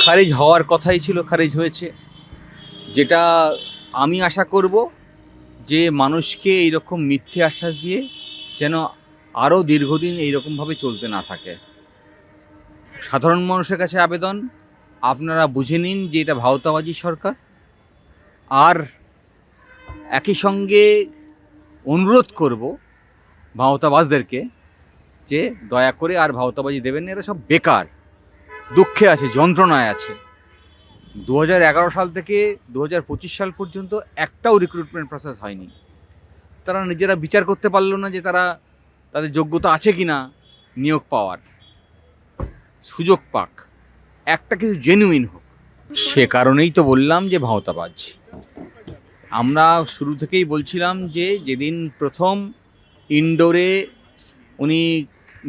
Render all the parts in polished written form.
খারিজ হওয়ার কথাই ছিল, খারিজ হয়েছে। যেটা আমি আশা করব যে মানুষকে এইরকম মিথ্যে আশ্বাস দিয়ে যেন আরও দীর্ঘদিন এইরকমভাবে চলতে না থাকে। সাধারণ মানুষের কাছে আবেদন, আপনারা বুঝে নিন যে এটা ভাওতাবাজি সরকার। আর একই সঙ্গে অনুরোধ করব ভাওতাবাজদেরকে যে দয়া করে আর ভাওতাবাজি দেবেন না, এরা সব বেকার, দুঃখে আছে, যন্ত্রণায় আছে। 2011 সাল থেকে 2025 সাল পর্যন্ত একটাও রিক্রুটমেন্ট প্রসেস হয়নি। তারা নিজেরা বিচার করতে পারলো না যে তাদের যোগ্যতা আছে কি না নিয়োগ পাওয়ার, সুযোগ পাক, একটা কিছু জেনুইন হোক। সে কারণেই তো বললাম যে ভাওতাবাজ। আমরা শুরু থেকেই বলছিলাম যে যেদিন প্রথম ইনডোরে উনি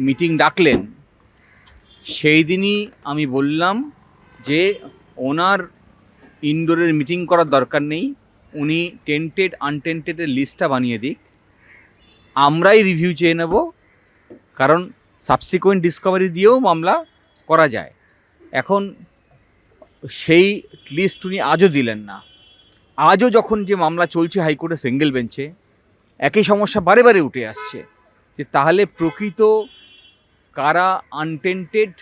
মিটিং ডাকলেন সেই দিনই আমি বললাম যে ওনার ইনডোরের মিটিং করার দরকার নেই, উনি টেন্টেড আনটেন্টেডের লিস্টটা বানিয়ে দিক, আমরাই রিভিউ চেয়ে নেব। কারণ সাবসিকুয়েন্ট ডিসকভারি দিয়েও মামলা করা যায়। এখন সেই লিস্ট উনি আজও দিলেন না। আজও যখন যে মামলা চলছে হাইকোর্টে সিঙ্গেল বেঞ্চে, একই সমস্যা বারে বারে উঠে আসছে যে তাহলে প্রকৃত কারা আনটেন্টেড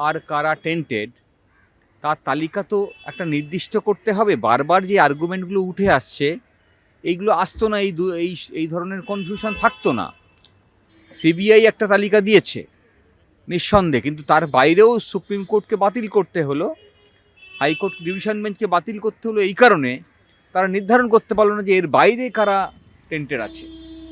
আর কারা টেন্টেড তার তালিকা তো একটা নির্দিষ্ট করতে হবে। বারবার যে আর্গুমেন্টগুলো উঠে আসছে এইগুলো আসতো না, এই ধরনের কনফিউশন থাকতো না। সিবিআই একটা তালিকা দিয়েছে নিঃসন্দেহে, কিন্তু তার বাইরেও সুপ্রিম কোর্টকে বাতিল করতে হলো, হাইকোর্ট ডিভিশন বেঞ্চকে বাতিল করতে হলো এই কারণে তারা নির্ধারণ করতে পারলো না যে এর বাইরে কারা টেন্টেড আছে।